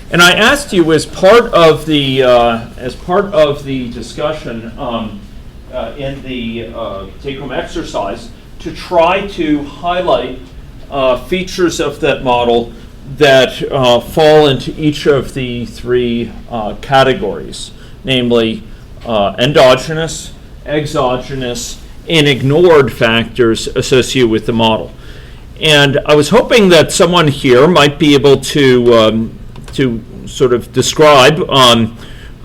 And I asked you as part of the discussion in the take-home exercise to try to highlight features of that model that fall into each of the three categories, namely endogenous, exogenous, and ignored factors associated with the model. And I was hoping that someone here might be able to sort of describe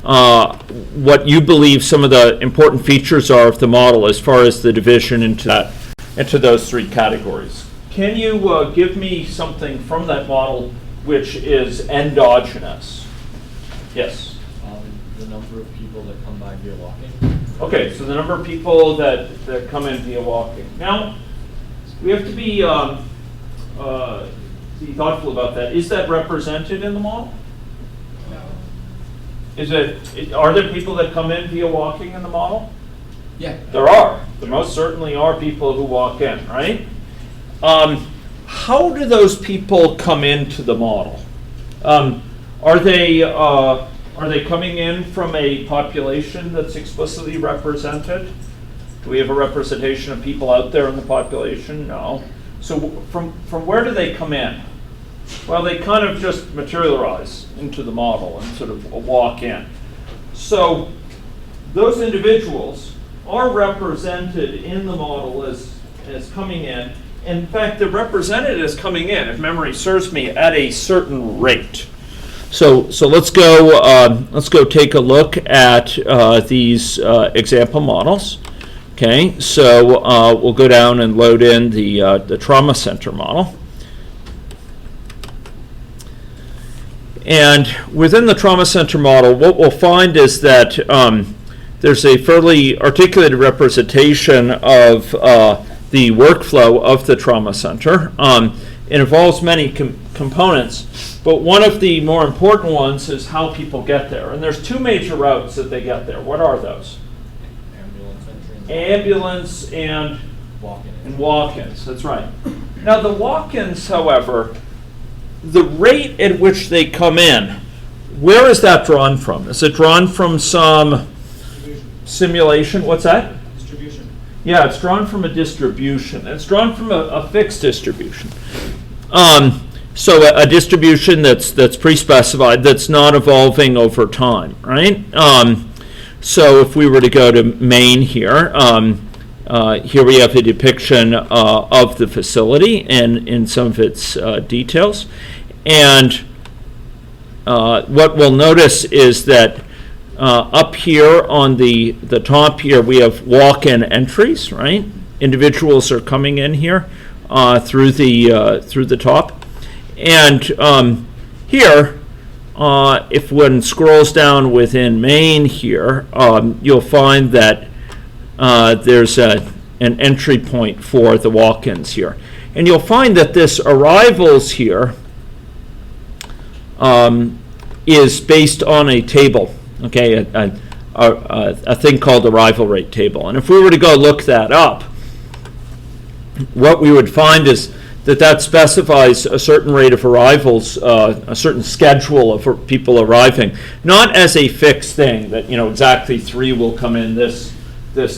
what you believe some of the important features are of the model as far as the division into those three categories. Can you give me something from that model which is endogenous? Yes? The number of people that come by via walking. Okay, so the number of people that come in via walking. Now, we have to be thoughtful about that. Is that represented in the model? No. Are there people that come in via walking in the model? Yeah. There are. There most certainly are people who walk in, right? How do those people come into the model? Are they coming in from a population that's explicitly represented? Do we have a representation of people out there in the population? No. So from where do they come in? Well, they kind of just materialize into the model and sort of walk in. So those individuals are represented in the model as coming in. In fact, they're represented as coming in, if memory serves me, at a certain rate. So let's go take a look at these example models. Okay, so we'll go down and load in the trauma center model. And within the trauma center model, what we'll find is that there's a fairly articulated representation of the workflow of the trauma center. It involves many components, but one of the more important ones is how people get there. And there's two major routes that they get there. What are those? Ambulance and walk-ins. That's right. Now the walk-ins, however, the rate at which they come in, where is that drawn from? Is it drawn from some simulation? What's that? Distribution. Yeah, it's drawn from a distribution. It's drawn from a fixed distribution. So a distribution that's pre-specified, that's not evolving over time, right? So if we were to go to main here, here we have a depiction of the facility and in some of its details. And what we'll notice is that up here on the top here, we have walk-in entries, right? Individuals are coming in here through the top. And here, if one scrolls down within main here, you'll find that there's an entry point for the walk-ins here. And you'll find that this arrivals here is based on a table, okay, a thing called arrival rate table. And if we were to go look that up, what we would find is that specifies a certain rate of arrivals, a certain schedule of people arriving, not as a fixed thing that, exactly 3 will come in this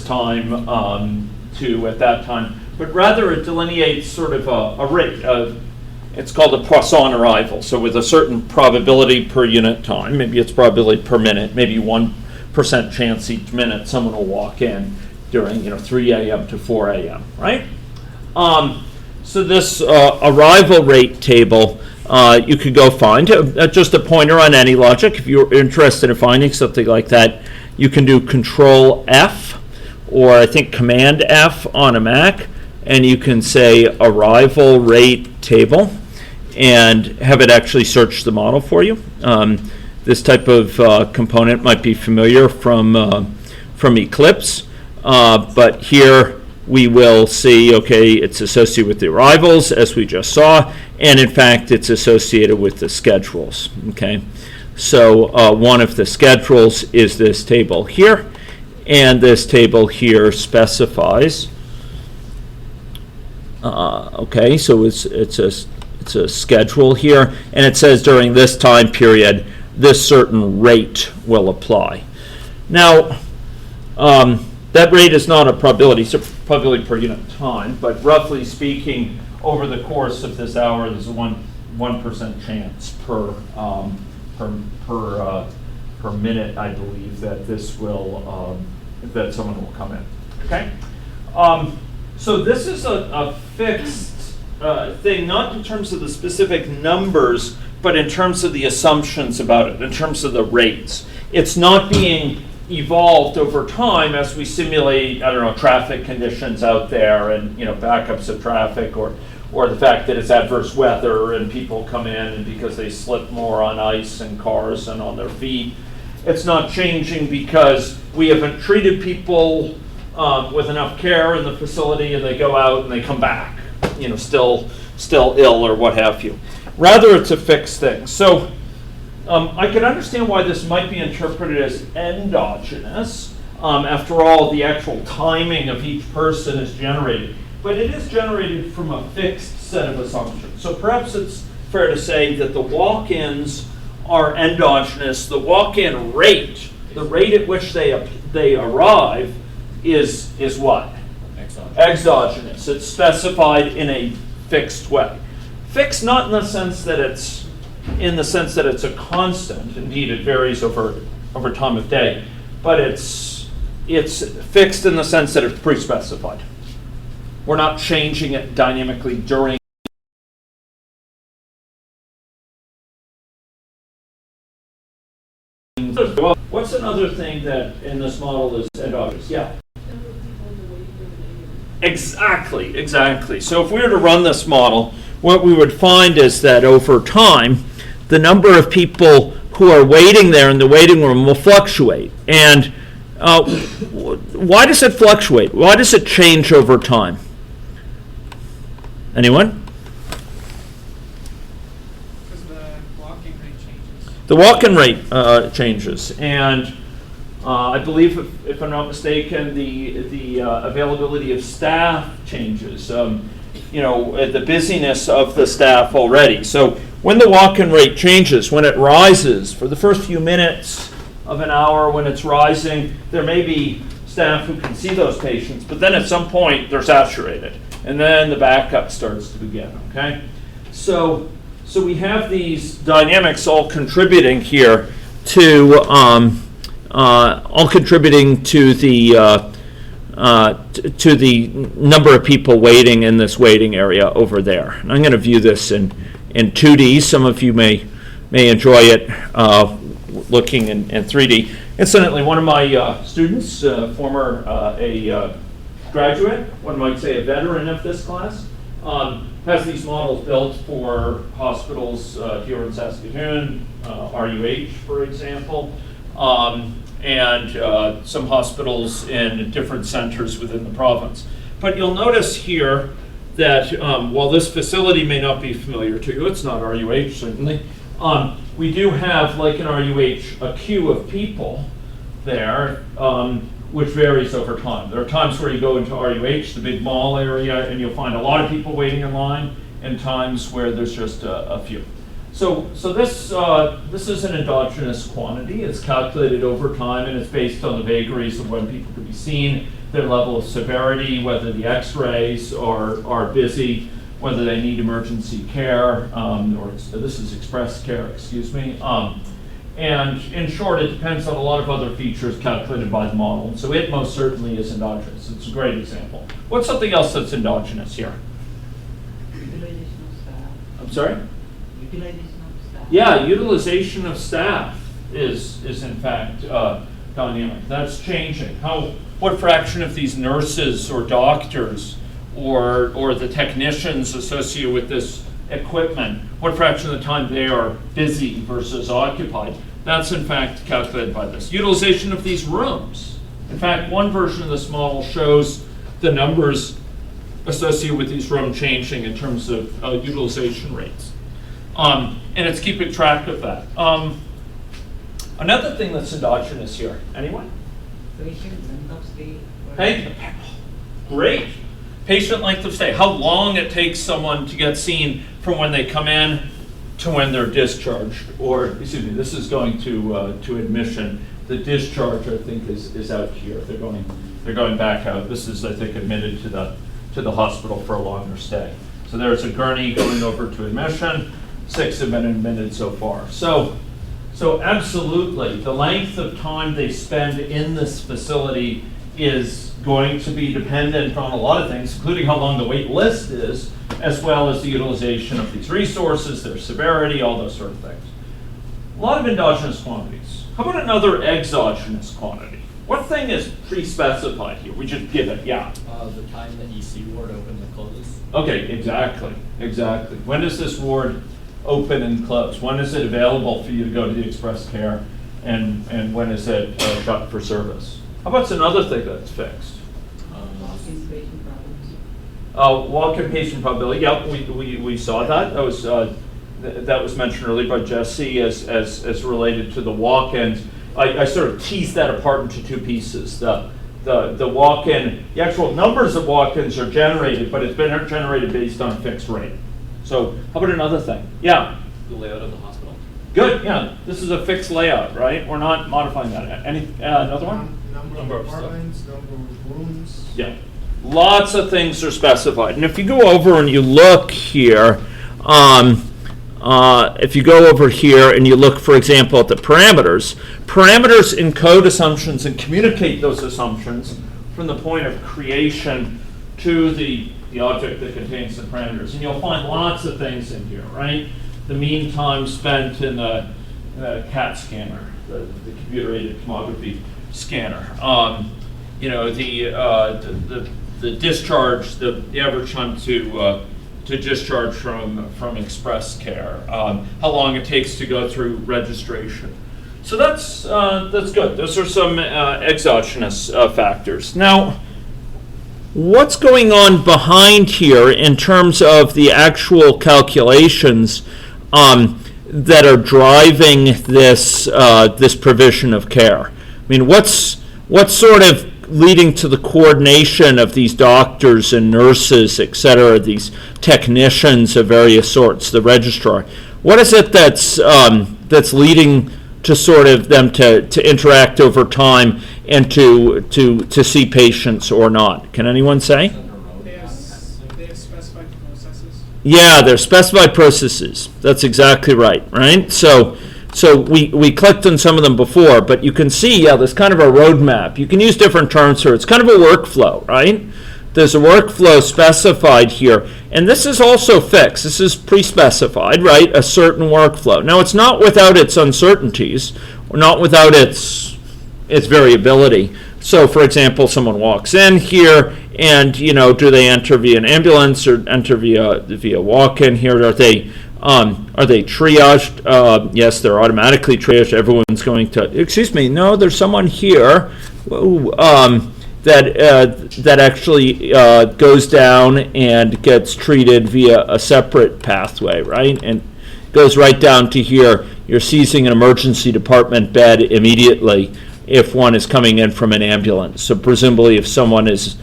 time, 2 at that time, but rather it delineates sort of a rate. It's called a Poisson arrival. So with a certain probability per unit time, maybe it's probability per minute, maybe 1% chance each minute someone will walk in during 3 a.m. to 4 a.m., right? So this arrival rate table, you could go find. Just a pointer on any logic. If you're interested in finding something like that, you can do Control F, or I think Command F on a Mac, and you can say arrival rate table and have it actually search the model for you. This type of component might be familiar from Eclipse, but here we will see, okay, it's associated with the arrivals, as we just saw, and in fact, it's associated with the schedules, okay? So one of the schedules is this table here, and this table here specifies, okay, so it's it's a schedule here, and it says during this time period, this certain rate will apply. Now, that rate is not a probability, it's a probability per unit of time, but roughly speaking, over the course of this hour, there's a 1% chance per minute, I believe, that this will that someone will come in. Okay, so this is a fixed thing, not in terms of the specific numbers, but in terms of the assumptions about it, in terms of the rates. It's not being evolved over time as we simulate, I don't know, traffic conditions out there and, you know, backups of traffic, or the fact that it's adverse weather and people come in and because they slip more on ice and cars and on their feet. It's not changing because we haven't treated people with enough care in the facility and they go out and they come back, you know, still ill or what have you. Rather, it's a fixed thing. So I can understand why this might be interpreted as endogenous. After all, the actual timing of each person is generated. But it is generated from a fixed set of assumptions. So perhaps it's fair to say that the walk-ins are endogenous. The walk-in rate, the rate at which they arrive, is what? Exogenous. It's specified in a fixed way. Fixed not in the sense that it's a constant. Indeed, it varies over time of day, but it's fixed in the sense that it's pre-specified. We're not changing it dynamically during. Well, what's another thing that in this model is endogenous? Yeah. Exactly. So if we were to run this model, what we would find is that over time, the number of people who are waiting there in the waiting room will fluctuate. And why does it fluctuate? Why does it change over time? Anyone? Because the walk-in rate changes. The walk-in rate changes, and I believe, if I'm not mistaken, the availability of staff changes. You know, the busyness of the staff already. So when the walk-in rate changes, when it rises for the first few minutes of an hour, when it's rising, there may be staff who can see those patients, but then at some point they're saturated. And then the backup starts to begin, okay? So we have these dynamics all contributing here to the number of people waiting in this waiting area over there. And I'm going to view this in 2D. Some of you may enjoy it looking in 3D. Incidentally, one of my students, former graduate, one might say a veteran of this class, has these models built for hospitals here in Saskatoon, RUH, for example, and some hospitals in different centers within the province. But you'll notice here that while this facility may not be familiar to you, it's not RUH certainly, we do have, like in RUH, a queue of people there, which varies over time. There are times where you go into RUH, the big mall area, and you'll find a lot of people waiting in line, and times where there's just a few. So this is an endogenous quantity. It's calculated over time, and it's based on the vagaries of when people can be seen, their level of severity, whether the x-rays are busy, whether they need emergency care, or this is express care, excuse me. And in short, it depends on a lot of other features calculated by the model. And so it most certainly is endogenous. It's a great example. What's something else that's endogenous here? Utilization of staff. I'm sorry? Utilization of staff. Yeah, utilization of staff is in fact dynamic. That's changing. What fraction of these nurses or doctors or the technicians associated with this equipment, what fraction of the time they are busy versus occupied? That's in fact calculated by this. Utilization of these rooms. In fact, one version of this model shows the numbers associated with these rooms changing in terms of utilization rates. And it's keeping track of that. Another thing that's endogenous here, anyone? Patient length of stay. Great. Patient length of stay, how long it takes someone to get seen from when they come in to when they're discharged, or, excuse me, this is going to admission. The discharge, I think, is out here. They're going back out. This is, I think, admitted to the hospital for a longer stay. So there's a gurney going over to admission. 6 have been admitted so far. So absolutely, the length of time they spend in this facility is going to be dependent on a lot of things, including how long the wait list is, as well as the utilization of these resources, their severity, all those sort of things. A lot of endogenous quantities. How about another exogenous quantity? What thing is pre-specified here? We just give it, yeah. The time the EC ward opened and closed. Okay, exactly. When does this ward open and close? When is it available for you to go to the express care, and when is it shut for service? How about another thing that's fixed? Walk-in patient problems. Walk-in patient probability. Yep, we saw that. That was mentioned earlier by Jesse as related to the walk-ins. I sort of teased that apart into 2 pieces. The walk-in, the actual numbers of walk-ins are generated, but it's been generated based on a fixed rate. So how about another thing? Yeah. The layout of the hospital. Good. Yeah. This is a fixed layout, right? We're not modifying that. Any another one? Number of apartments, number of rooms. Yeah. Lots of things are specified. And if you go over and you look here, if you go over here and you look, for example, at the parameters encode assumptions and communicate those assumptions from the point of creation to the object that contains the parameters. And you'll find lots of things in here, right? The mean time spent in the CAT scanner, the computer-aided tomography scanner. The discharge, the average time to discharge from express care, how long it takes to go through registration. So that's good. Those are some exogenous factors. Now, what's going on behind here in terms of the actual calculations that are driving this provision of care? I mean, what's sort of leading to the coordination of these doctors and nurses, et cetera, these technicians of various sorts, the registrar? What is it that's leading to sort of them to interact over time and to see patients or not? Can anyone say? They have specified processes. Yeah, they're specified processes. That's exactly right? So we clicked on some of them before, but you can see, there's kind of a roadmap. You can use different terms here. It's kind of a workflow, right? There's a workflow specified here. And this is also fixed. This is pre-specified, right? A certain workflow. Now, it's not without its uncertainties, or not without its variability. So, for example, someone walks in here, and, do they enter via an ambulance or enter via walk-in here? Are they triaged? Yes, they're automatically triaged. Everyone's going to, excuse me, no, there's someone here that actually goes down and gets treated via a separate pathway, right? And goes right down to here. You're seizing an emergency department bed immediately if one is coming in from an ambulance. So presumably if someone is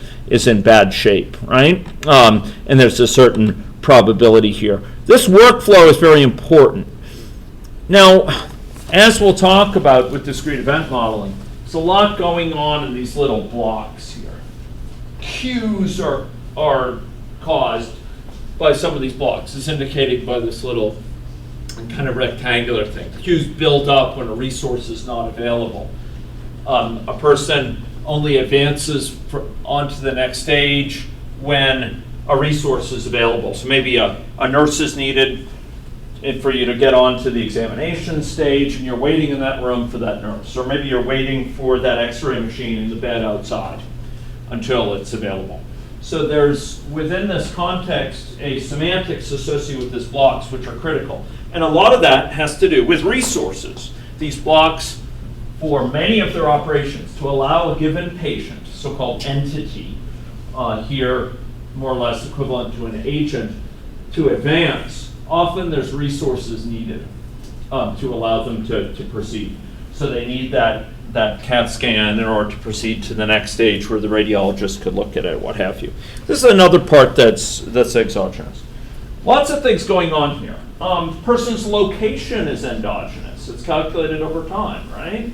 in bad shape, right? And there's a certain probability here. This workflow is very important. Now, as we'll talk about with discrete event modeling, there's a lot going on in these little blocks here. Queues are caused by some of these blocks. It's indicated by this little kind of rectangular thing. Queues build up when a resource is not available. A person only advances onto the next stage when a resource is available. So maybe a nurse is needed for you to get onto the examination stage, and you're waiting in that room for that nurse. Or maybe you're waiting for that x-ray machine in the bed outside until it's available. So there's, within this context, a semantics associated with these blocks, which are critical. And a lot of that has to do with resources. These blocks, for many of their operations, to allow a given patient, so-called entity, here more or less equivalent to an agent, to advance, often there's resources needed to allow them to proceed. So they need that CAT scan in order to proceed to the next stage where the radiologist could look at it, what have you. This is another part that's exogenous. Lots of things going on here. Person's location is endogenous. It's calculated over time, right?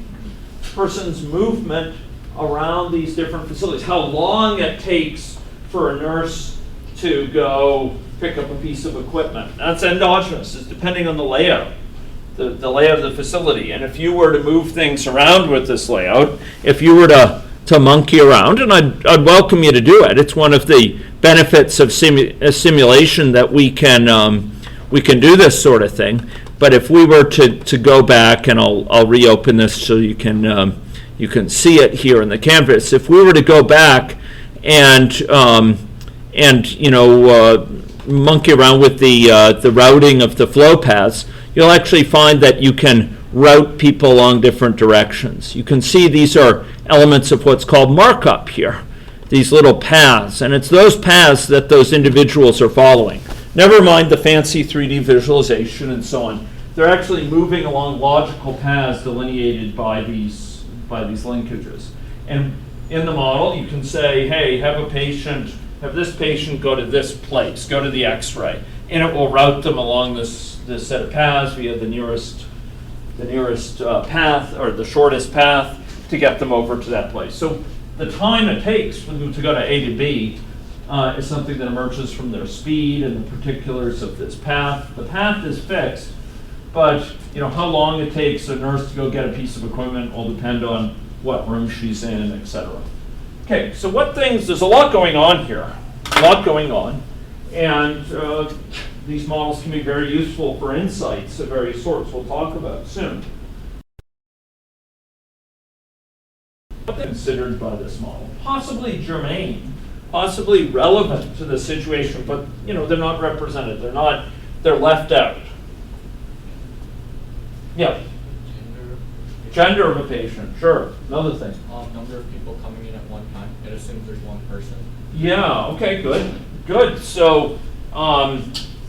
Person's movement around these different facilities. How long it takes for a nurse to go pick up a piece of equipment. That's endogenous. It's depending on the layout, the layout of the facility. And if you were to move things around with this layout, if you were to monkey around, and I'd welcome you to do it. It's one of the benefits of simulation that we can do this sort of thing. But if we were to go back, and I'll reopen this so you can see it here in the canvas. If we were to go back and monkey around with the routing of the flow paths, you'll actually find that you can route people along different directions. You can see these are elements of what's called markup here, these little paths, and it's those paths that those individuals are following. Never mind the fancy 3D visualization and so on. They're actually moving along logical paths delineated by these linkages. And in the model, you can say, hey, have this patient go to this place, go to the X-ray, and it will route them along this set of paths via the nearest path, or the shortest path, to get them over to that place. So the time it takes for them to go to A to B is something that emerges from their speed and the particulars of this path. The path is fixed, but how long it takes a nurse to go get a piece of equipment will depend on what room she's in, etc. Okay, so there's a lot going on here, and these models can be very useful for insights of various sorts we'll talk about soon. Considered by this model, possibly germane, possibly relevant to the situation, but they're not represented. They're left out. Yeah. Gender of a patient, sure. Another thing. Number of people coming in at one time. It assumes there's one person. Yeah. Okay. Good. So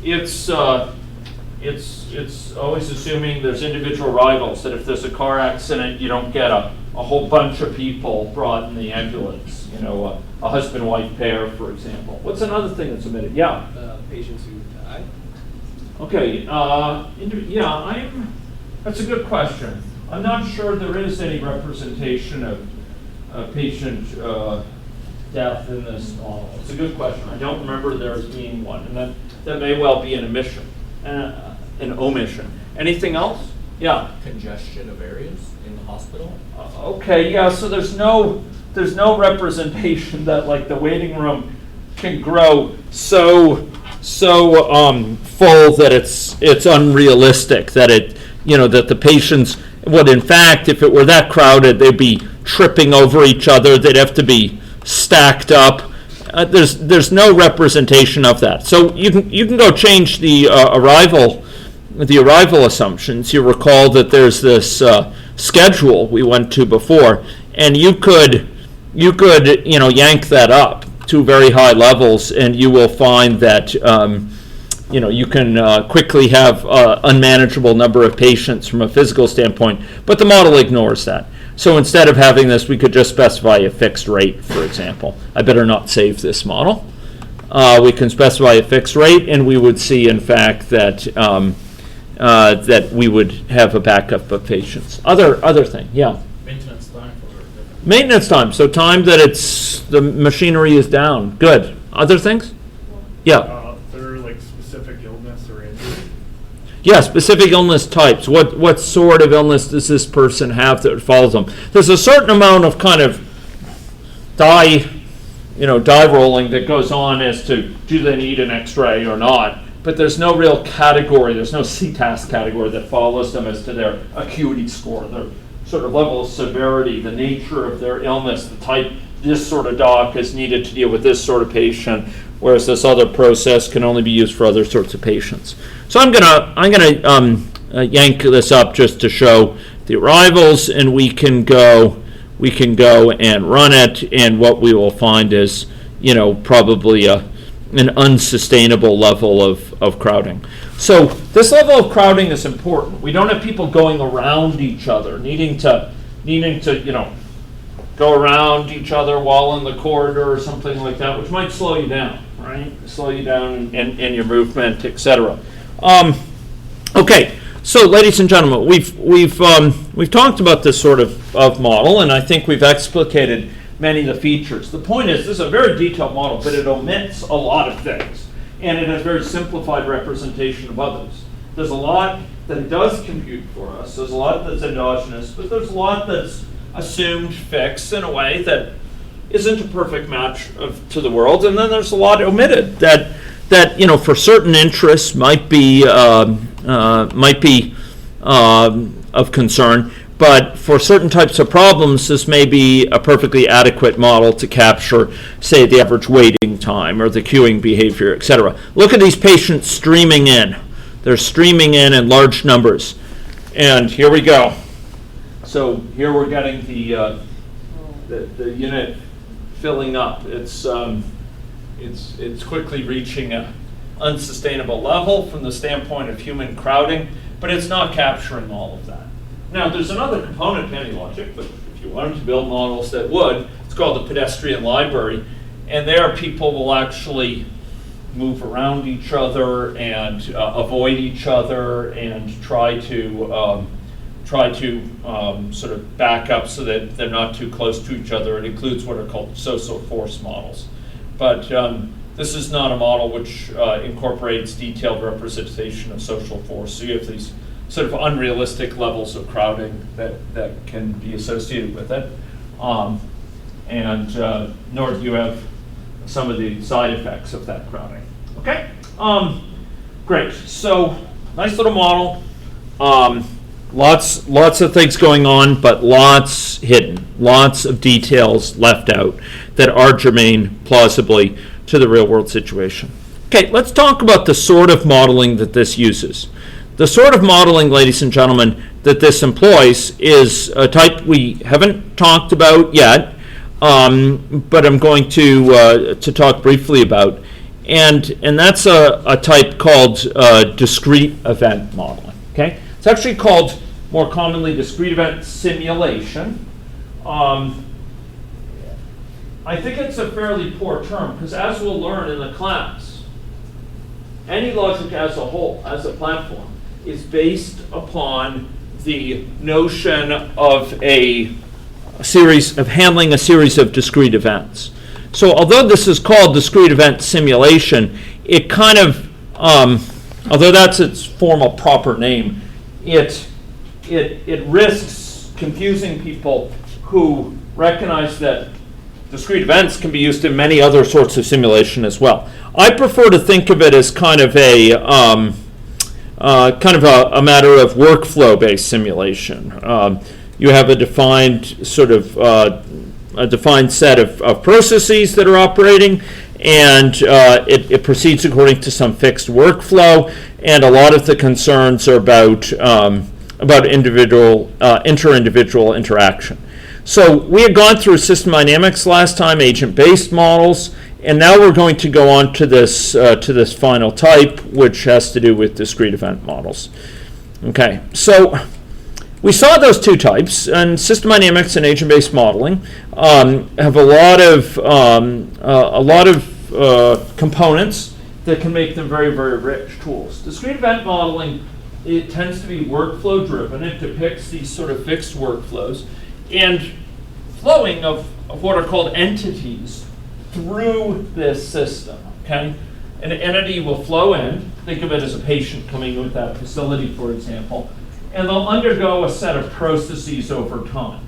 it's always assuming there's individual arrivals. That if there's a car accident, you don't get a whole bunch of people brought in the ambulance. A husband-wife pair, for example. What's another thing that's omitted? Yeah. Patients who die. Okay. That's a good question. I'm not sure there is any representation of patient death in this model. It's a good question. I don't remember there as being one, and that may well be an omission. Anything else? Yeah. Congestion of areas in the hospital. Okay. Yeah. So there's no representation that like the waiting room can grow so full that it's unrealistic, that that the patients would, in fact, if it were that crowded, they'd be tripping over each other. They'd have to be stacked up. There's no representation of that. So you can go change the arrival assumptions. You recall that there's this schedule we went to before, and you could yank that up to very high levels, and you will find that you can quickly have an unmanageable number of patients from a physical standpoint, but the model ignores that. So instead of having this, we could just specify a fixed rate, for example. I better not save this model. We can specify a fixed rate, and we would see, in fact, that that we would have a backup of patients. Other thing, yeah. Maintenance time for Maintenance time, so time that the machinery is down. Good. Other things? Yeah. There are like specific illness or injury. Yeah, specific illness types. What sort of illness does this person have that follows them? There's a certain amount of kind of die rolling that goes on as to do they need an X-ray or not. But there's no real category. There's no CTAS category that follows them as to their acuity score, their sort of level of severity, the nature of their illness, the type. This sort of doc is needed to deal with this sort of patient, whereas this other process can only be used for other sorts of patients. So I'm gonna yank this up just to show the arrivals, and we can go and run it, and what we will find is probably an unsustainable level of crowding. So this level of crowding is important. We don't have people going around each other, needing to go around each other while in the corridor or something like that, which might slow you down. right? Slow you down in your movement, etc. Okay, so ladies and gentlemen, we've talked about this sort of model, and I think we've explicated many of the features. The point is, this is a very detailed model, but it omits a lot of things, and it has very simplified representation of others. There's a lot that it does compute for us. There's a lot that's endogenous, but there's a lot that's assumed, fixed in a way that isn't a perfect match to the world, and then there's a lot omitted that for certain interests might be of concern, but for certain types of problems, this may be a perfectly adequate model to capture, say, the average waiting time or the queuing behavior, etc. Look at these patients streaming in. They're streaming in large numbers, and here we go. So here we're getting the unit filling up. It's quickly reaching an unsustainable level from the standpoint of human crowding, but it's not capturing all of that. Now, there's another component to any logic, but if you wanted to build models that would, it's called the pedestrian library, and there people will actually move around each other and avoid each other and try to sort of back up so that they're not too close to each other. It includes what are called social force models. But this is not a model which incorporates detailed representation of social force. So you have these sort of unrealistic levels of crowding that can be associated with it. Nor do you have some of the side effects of that crowding. Okay? Great. So nice little model. Lots of things going on, but lots hidden, lots of details left out that are germane, plausibly, to the real-world situation. Okay, let's talk about the sort of modeling that this uses. The sort of modeling, ladies and gentlemen, that this employs is a type we haven't talked about yet, but I'm going to talk briefly about, and that's a type called discrete event modeling. Okay. It's actually called, more commonly, discrete event simulation. I think it's a fairly poor term, because as we'll learn in the class, any logic as a whole, as a platform, is based upon the notion of handling a series of discrete events. So although this is called discrete event simulation, it kind of, although that's its formal proper name, it risks confusing people who recognize that discrete events can be used in many other sorts of simulation as well. I prefer to think of it as kind of a matter of workflow-based simulation. You have a defined set of processes that are operating, and it proceeds according to some fixed workflow. And a lot of the concerns are about inter-individual interaction. So we had gone through system dynamics last time, agent-based models, and now we're going to go on to this final type, which has to do with discrete event models. Okay, so we saw those two types, and system dynamics and agent-based modeling have a lot of components that can make them very, very rich tools. Discrete event modeling, it tends to be workflow driven. It depicts these sort of fixed workflows and flowing of what are called entities through this system. Okay, an entity will flow in. Think of it as a patient coming into that facility, for example, and they'll undergo a set of processes over time.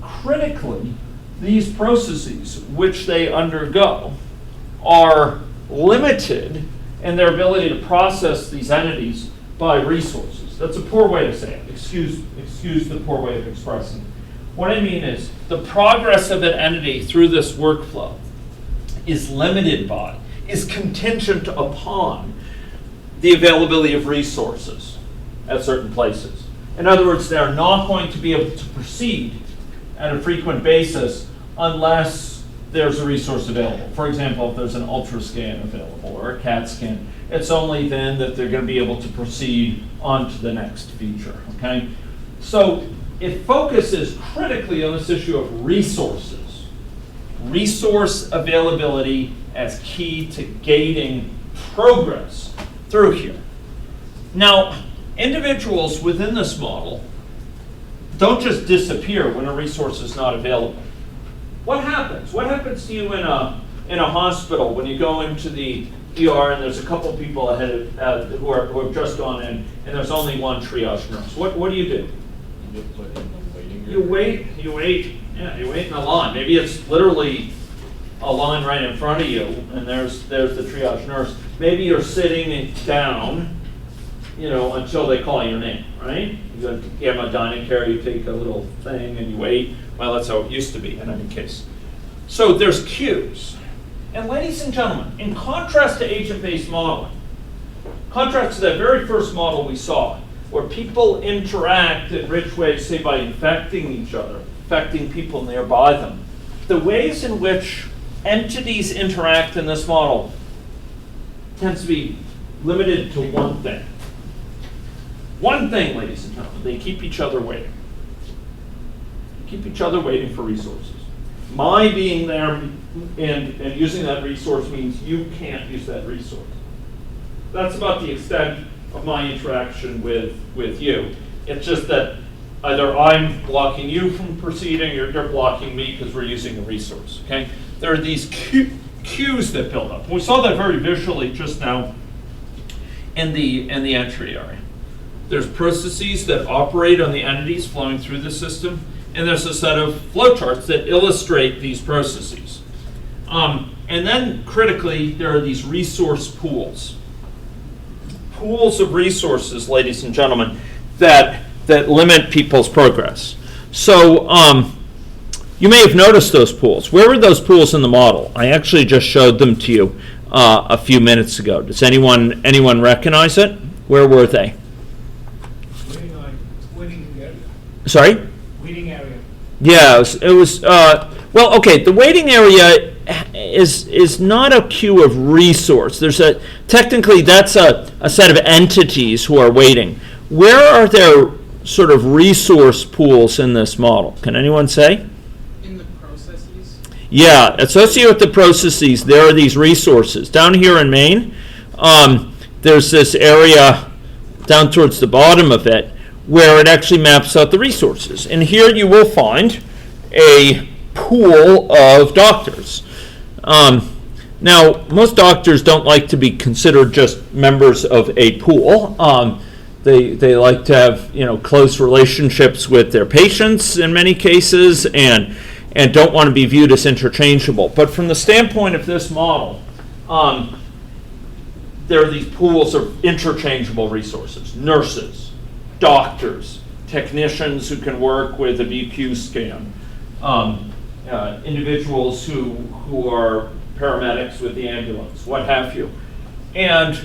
Critically, these processes which they undergo are limited in their ability to process these entities by resources. That's a poor way to say it. Excuse the poor way of expressing it. What I mean is the progress of an entity through this workflow is limited by, is contingent upon the availability of resources at certain places. In other words, they're not going to be able to proceed at a frequent basis unless there's a resource available. For example, if there's an ultrascan available or a CAT scan, it's only then that they're going to be able to proceed on to the next feature. Okay? So it focuses critically on this issue of resources. resource availability as key to gating progress through here. Now, individuals within this model don't just disappear when a resource is not available. What happens? What happens to you in a hospital when you go into the ER and there's a couple people ahead of, who have just gone in and there's only one triage nurse? What do? You just put in the waiting You area. wait, you wait in a line. Maybe it's literally a line right in front of you, and there's the triage nurse. Maybe you're sitting down, until they call your name, right? You go to hemodynamic, you take a little thing and you wait. Well, that's how it used to be in any case. So there's queues. And ladies and gentlemen, in contrast to agent-based modeling, contrast to that very first model we saw, where people interact in rich ways, say by infecting each other, infecting people nearby them, the ways in which entities interact in this model tends to be limited to one thing. One thing, ladies and gentlemen, they keep each other waiting. Keep each other waiting for resources. My being there and using that resource means you can't use that resource. That's about the extent of my interaction with you. It's just that either I'm blocking you from proceeding or you're blocking me because we're using a resource, okay? There are these queues that build up. We saw that very visually just now in the entry area. There's processes that operate on the entities flowing through the system, and there's a set of flowcharts that illustrate these processes. And then critically, there are these resource pools. Pools of resources, ladies and gentlemen, that limit people's progress. So you may have noticed those pools. Where were those pools in the model? I actually just showed them to you a few minutes ago. Does anyone recognize it? Where were they? Waiting area. Sorry? Waiting area. Yeah, it was well, okay, the waiting area is not a queue of resource. Technically that's a set of entities who are waiting. Where are there sort of resource pools in this model? Can anyone say? In the processes. Yeah, associated with the processes, there are these resources. Down here in Maine, there's this area down towards the bottom of it where it actually maps out the resources. And here you will find a pool of doctors. Now, most doctors don't like to be considered just members of a pool. They like to have close relationships with their patients in many cases, and don't want to be viewed as interchangeable. But from the standpoint of this model, there are these pools of interchangeable resources: nurses, doctors, technicians who can work with a BQ scan, individuals who are paramedics with the ambulance, what have you, and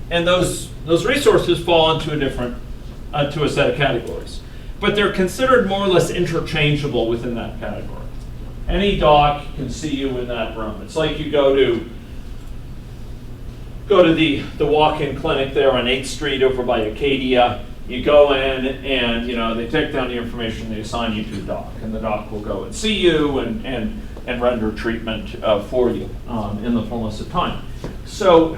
those resources fall into a set of categories, but they're considered more or less interchangeable within that category. Any doc can see you in that room. It's like you go to the walk-in clinic there on 8th Street over by Acadia. You go in and they take down the information, they assign you to a doc, and the doc will go and see you and render treatment for you in the fullness of time. So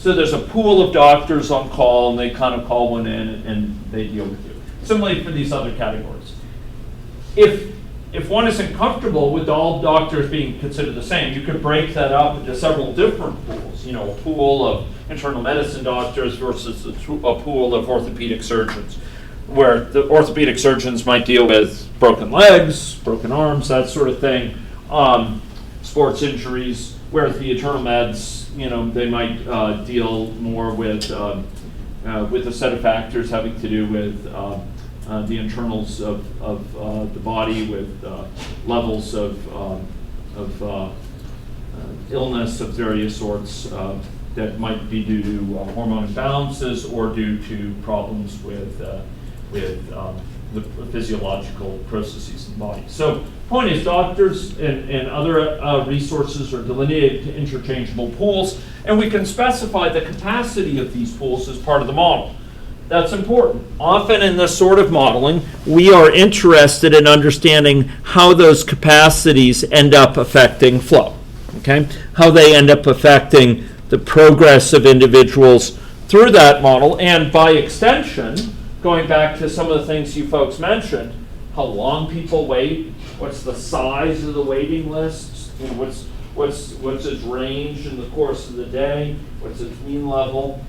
there's a pool of doctors on call, and they kind of call one in and they deal with you. Similarly for these other categories. If one isn't comfortable with all doctors being considered the same, you could break that up into several different pools. A pool of internal medicine doctors versus a pool of orthopedic surgeons, where the orthopedic surgeons might deal with broken legs, broken arms, that sort of thing, sports injuries, whereas the internal meds, they might deal more with a set of factors having to do with the internals of the body, with levels of illness of various sorts that might be due to hormone imbalances or due to problems with the physiological processes in the body. So, point is, doctors and other resources are delineated to interchangeable pools, and we can specify the capacity of these pools as part of the model. That's important. Often in this sort of modeling, we are interested in understanding how those capacities end up affecting flow, okay? How they end up affecting the progress of individuals through that model, and by extension, going back to some of the things you folks mentioned, how long people wait, what's the size of the waiting list, you know, what's its range in the course of the day, what's its mean level,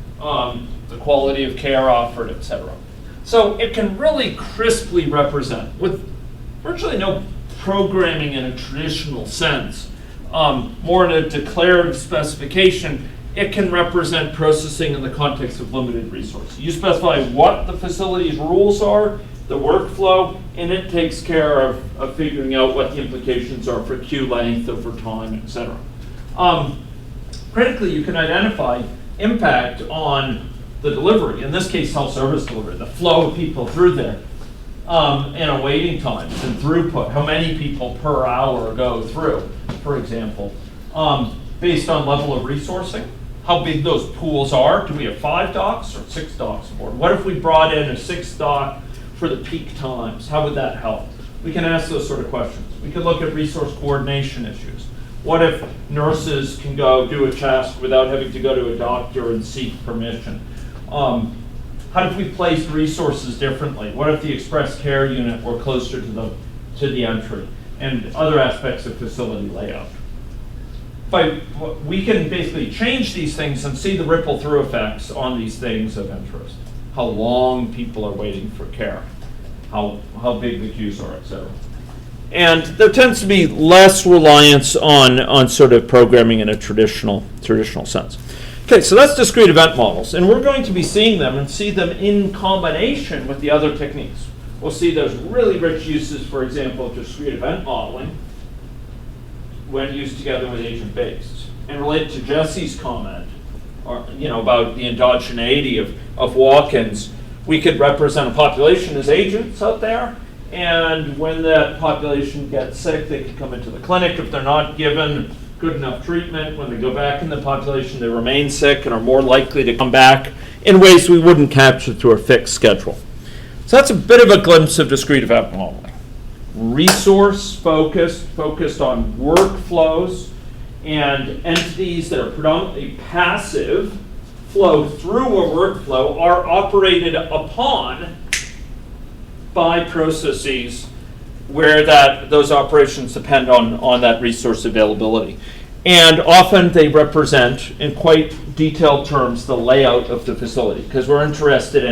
the quality of care offered, etc. So it can really crisply represent, with virtually no programming in a traditional sense, more in a declarative specification, it can represent processing in the context of limited resources. You specify what the facility's rules are, the workflow, and it takes care of figuring out what the implications are for queue length over time, etc. Critically, you can identify impact on the delivery, in this case self-service delivery, the flow of people through there, and waiting times and throughput, how many people per hour go through, for example, based on level of resourcing, how big those pools are. Do we have 5 docks or 6 docks aboard? What if we brought in a 6th dock for the peak times? How would that help? We can ask those sort of questions. We could look at resource coordination issues. What if nurses can go do a task without having to go to a doctor and seek permission? How if we placed resources differently? What if the express care unit were closer to the entry? And other aspects of facility layout. We can basically change these things and see the ripple through effects on these things of interest. How long people are waiting for care, how big the queues are, etc. And there tends to be less reliance on sort of programming in a traditional sense. Okay, so that's discrete event models, and we're going to be seeing them and see them in combination with the other techniques. We'll see those really rich uses, for example, of discrete event modeling when used together with agent-based. And related to Jesse's comment, about the endogeneity of walk-ins, we could represent a population as agents out there, and when that population gets sick, they could come into the clinic. If they're not given good enough treatment, when they go back in the population, they remain sick and are more likely to come back in ways we wouldn't capture through a fixed schedule. So that's a bit of a glimpse of discrete event modeling. Resource focused on workflows and entities that are predominantly passive flow through a workflow are operated upon by processes where those operations depend on that resource availability. And often they represent, in quite detailed terms, the layout of the facility, because we're interested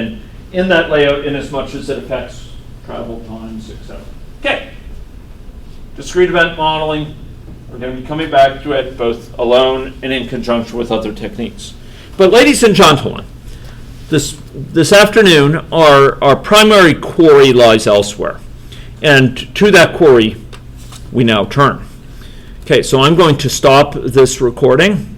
in that layout in as much as it affects travel times, etc. Okay, discrete event modeling, we're going to be coming back to it both alone and in conjunction with other techniques. But ladies and gentlemen, this afternoon our primary quarry lies elsewhere. And to that quarry we now turn. Okay, so I'm going to stop this recording